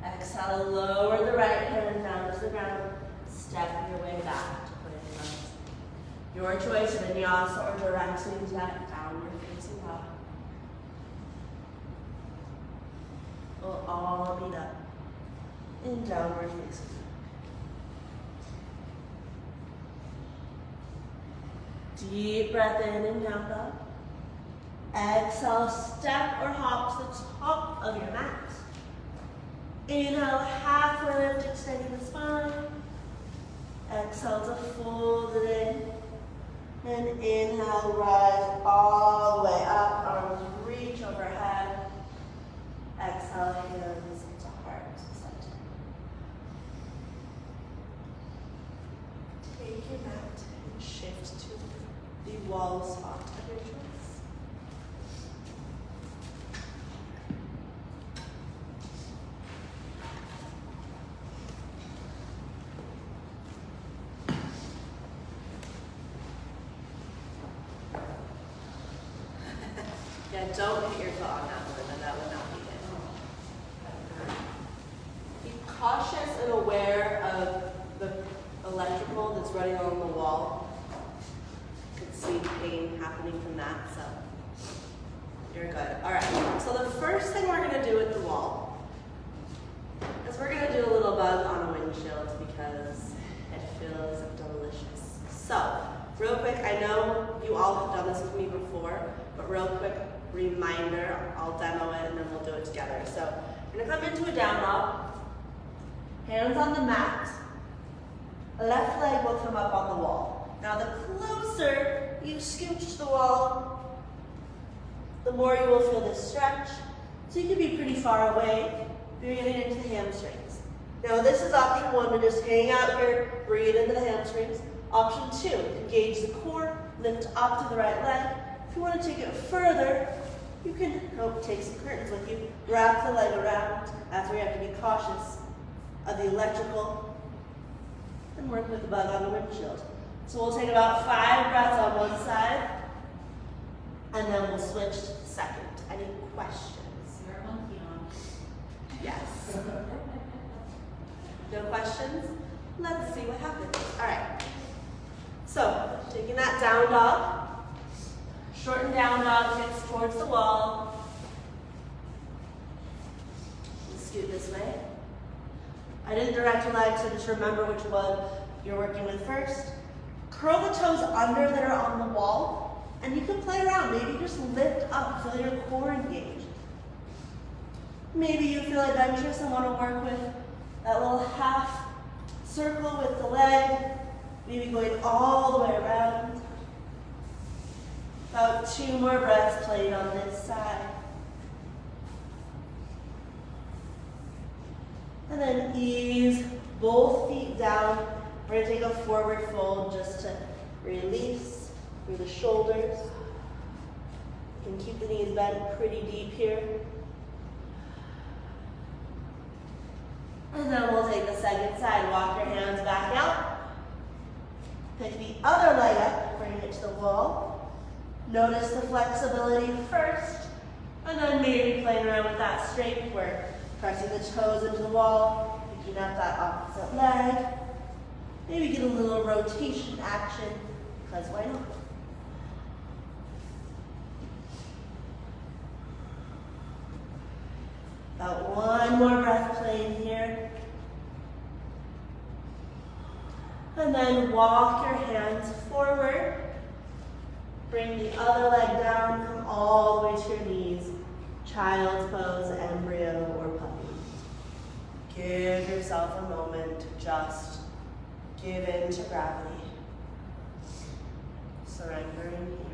Exhale, lower the right hand down to the ground, step your way back to plank pose. Your choice, vinyasa or directly into that downward facing dog. We'll all meet up in downward facing dog. Deep breath in and down dog. Exhale, step or hop to the top of your mat. Inhale, halfway lift, extending the spine. Exhale to fold it in. And inhale, rise all the way up, arms reach overhead. Exhale, hands to heart center. Take your mat and shift to the wall spot of your choice. Yeah, don't hit your foot on that one, then that would not be good. Be cautious and aware of the electrical that's running along the wall. You can see pain happening from that, so you're good. All right, so the first thing we're gonna do with the wall is we're gonna do a little bug on a windshield because it feels delicious. So, real quick, I know you all have done this with me before, but real quick reminder, I'll demo it and then we'll do it together. So you're gonna come into a down dog, hands on the mat, left leg will come up on the wall. Now the closer you scooch the wall, the more you will feel this stretch. So you can be pretty far away, you're getting into the hamstrings. Now this is option one, to just hang out here, breathe into the hamstrings. Option two, engage the core, lift up to the right leg. If you want to take it further, you can take some curtains with you, wrap the leg around. That's where you have to be cautious of the electrical and work with the bug on the windshield. So we'll take about 5 breaths on one side, and then we'll switch to the second. Any questions? You're a monkey on. Yes. No questions? Let's see what happens. All right. So, taking that down dog. Shorten down dog, hips towards the wall. Scoot this way. I didn't direct your legs, so just remember which one you're working with first. Curl the toes under that are on the wall, and you can play around. Maybe just lift up, feel your core engaged. Maybe you feel adventurous and want to work with That little half circle with the leg, maybe going all the way around. About 2 more breaths played on this side. And then ease both feet down. We're going to take a forward fold just to release through the shoulders. You can keep the knees bent pretty deep here. And then we'll take the second side. Walk your hands back out. Pick the other leg up, bring it to the wall. Notice the flexibility first, and then maybe playing around with that strength. We're pressing the toes into the wall, picking up that opposite leg. Maybe get a little rotation action, because why not? About 1 more breath playing here. And then walk your hands forward. Bring the other leg down, come all the way to your knees. Child's pose, embryo, or puppy. Give yourself a moment to just give in to gravity. Surrendering here.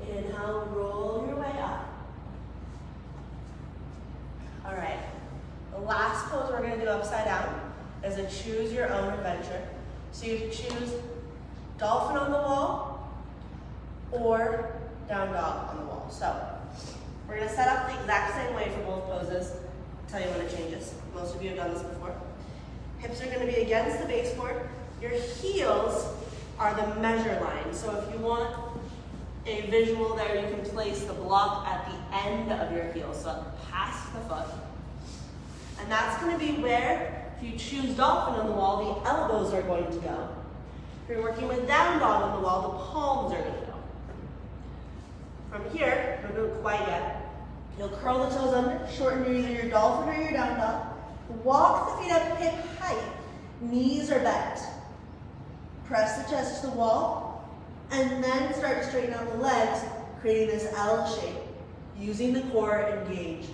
Inhale, roll your way up. All right, the last pose we're gonna do upside down is a choose your own adventure. So you can choose dolphin on the wall or down dog on the wall. So we're gonna set up the exact same way for both poses. I'll tell you when it changes. Most of you have done this before. Hips are gonna be against the baseboard. Your heels are the measure line. So if you want a visual there, you can place the block at the end of your heel, so past the foot. And that's going to be where, if you choose dolphin on the wall, the elbows are going to go. If you're working with down dog on the wall, the palms are going to go. From here, don't do it quite yet. You'll curl the toes under, shorten either your dolphin or your down dog. Walk the feet up hip height, knees are bent. Press the chest to the wall. And then start to straighten out the legs, creating this L shape, using the core engaged.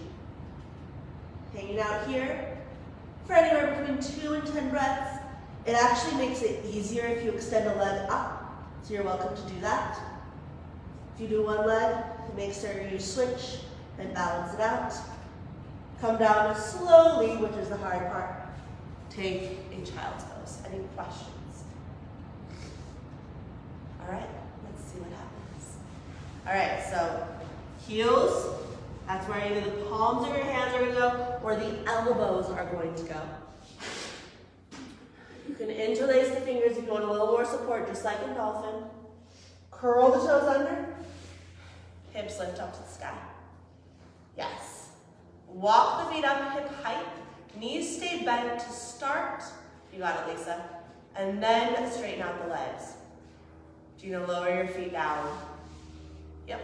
Hanging out here for anywhere between 2 and 10 breaths. It actually makes it easier if you extend a leg up, so you're welcome to do that. If you do one leg, make sure you switch and balance it out. Come down slowly, which is the hard part. Take a child's pose. Any questions? All right, let's see what happens. All right, so heels, that's where either the palms of your hands are going to go or the elbows are going to go. You can interlace the fingers if you want a little more support, just like in dolphin. Curl the toes under, hips lift up to the sky. Yes. Walk the feet up hip height, knees stay bent to start. You got it, Lisa. And then straighten out the legs. You're going to lower your feet down. Yep.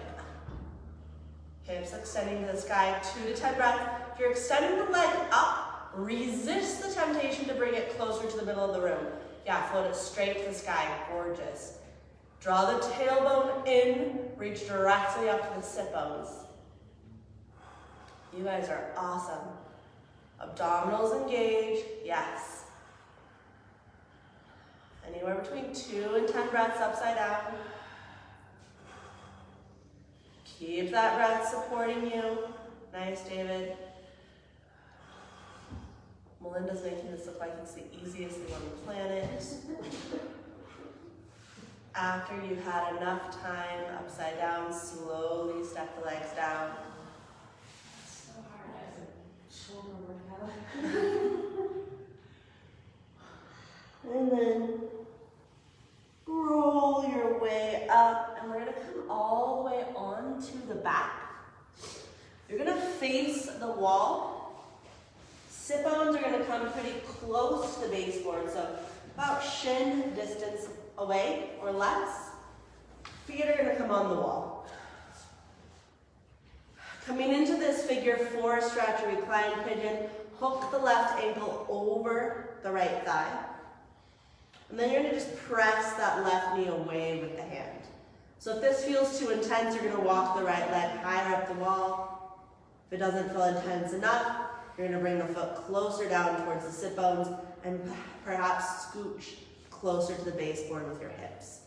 Hips extending to the sky, 2 to 10 breaths. If you're extending the leg up, resist the temptation to bring it closer to the middle of the room. Yeah, float it straight to the sky. Gorgeous. Draw the tailbone in, reach directly up to the sit bones. You guys are awesome. Abdominals engaged. Yes. Anywhere between 2 and 10 breaths upside down. Keep that breath supporting you. Nice, David. Melinda's making this look like it's the easiest thing on the planet. After you've had enough time upside down, slowly step the legs down. It's so hard as a shoulder workout. And then roll your way up, and we're going to come all the way onto the back. You're going to face the wall. Sit bones are going to come pretty close to the baseboard, so about shin distance away or less. Feet are going to come on the wall. Coming into this figure 4 stretch or reclined pigeon, hook the left ankle over the right thigh. And then you're going to just press that left knee away with the hand. So if this feels too intense, you're going to walk the right leg higher up the wall. If it doesn't feel intense enough, you're going to bring the foot closer down towards the sit bones and perhaps scooch closer to the baseboard with your hips.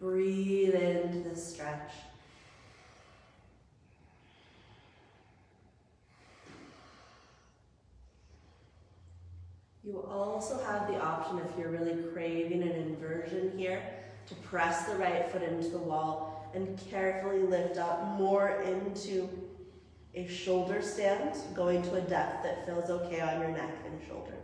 Breathe into this stretch. You also have the option, if you're really craving an inversion here, to press the right foot into the wall and carefully lift up more into a shoulder stand, going to a depth that feels okay on your neck and shoulders.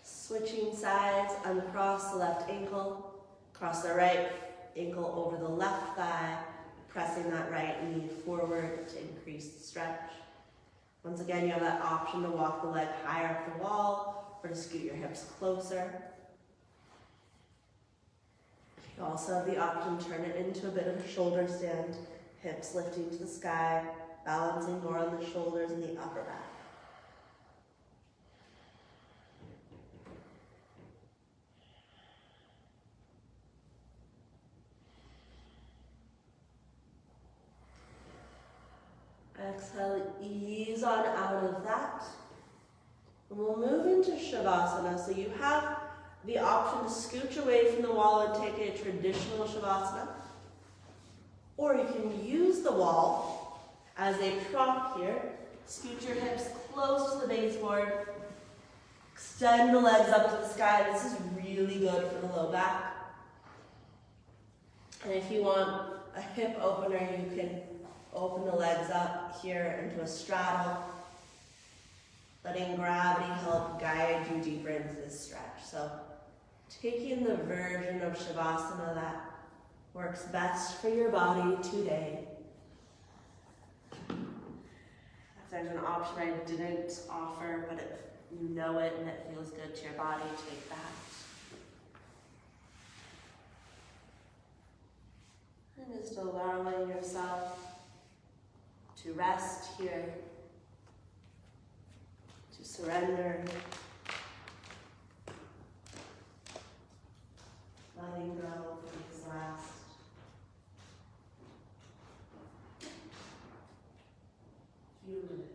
Switching sides, uncross the left ankle, cross the right ankle over the left thigh, pressing that right knee forward to increase the stretch. Once again, you have that option to walk the leg higher up the wall or to scoot your hips closer. You also have the option to turn it into a bit of a shoulder stand, hips lifting to the sky, balancing more on the shoulders and the upper back. Exhale, ease on out of that. And we'll move into Shavasana. So you have the option to scooch away from the wall and take a traditional Shavasana. Or you can use the wall as a prop here. Scoot your hips close to the baseboard. Extend the legs up to the sky. This is really good for the low back. And if you want a hip opener, you can open the legs up here into a straddle, letting gravity help guide you deeper into this stretch. So taking the version of Shavasana that works best for your body today. If there's an option I didn't offer, but if you know it and it feels good to your body, take that. And just allowing yourself to rest here, to surrender, letting go for these last few minutes.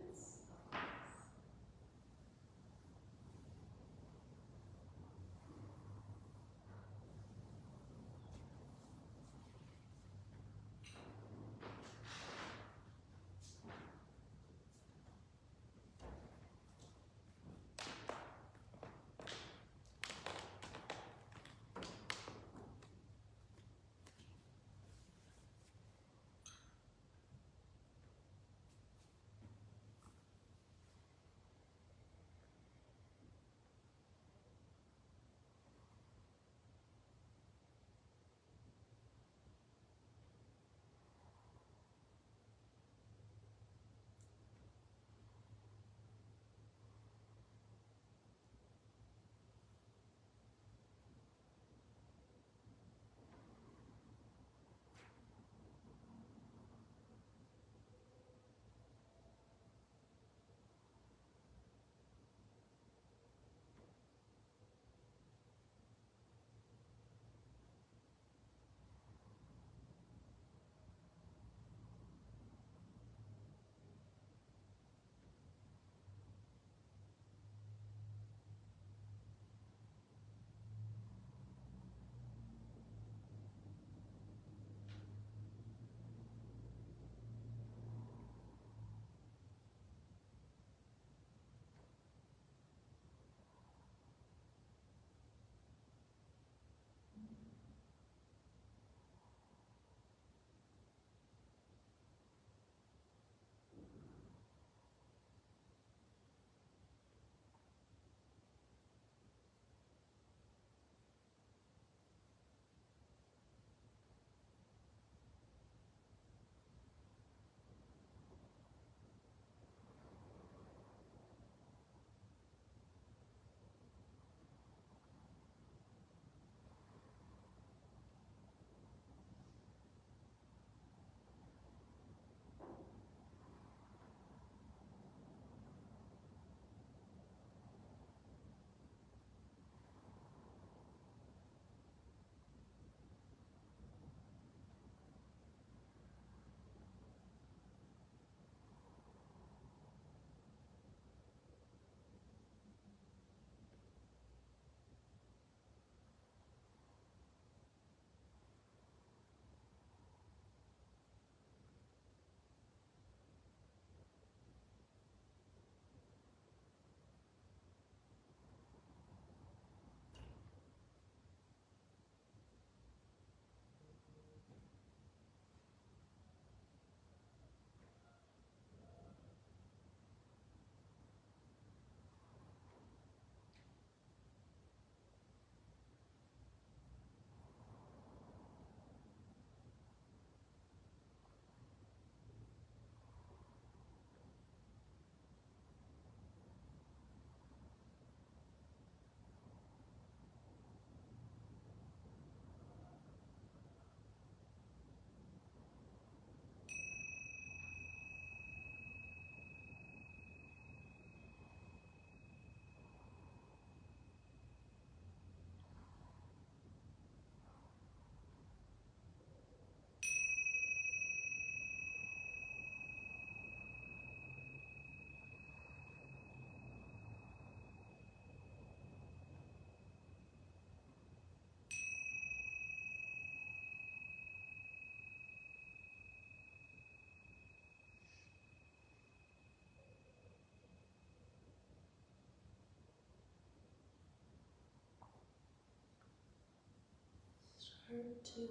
Start to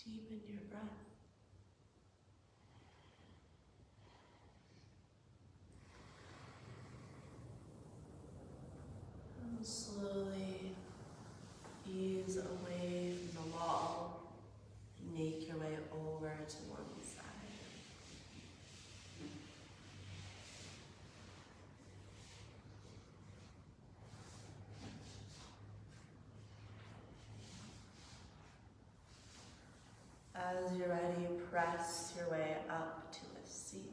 deepen your breath. And slowly ease away from the wall and make your way over to one side. As you're ready, press your way up to a seat.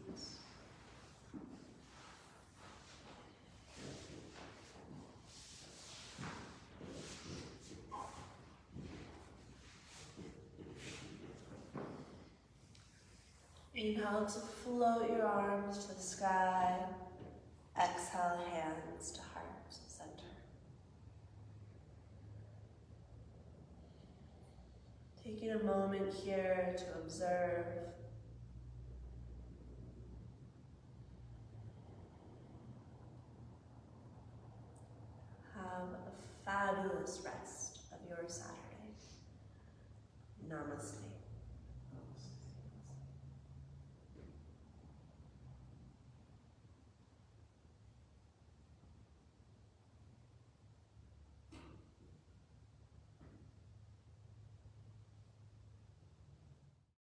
Inhale to float your arms to the sky. Exhale, hands to heart center. Taking a moment here to observe. Have a fabulous rest of your Saturday. Namaste.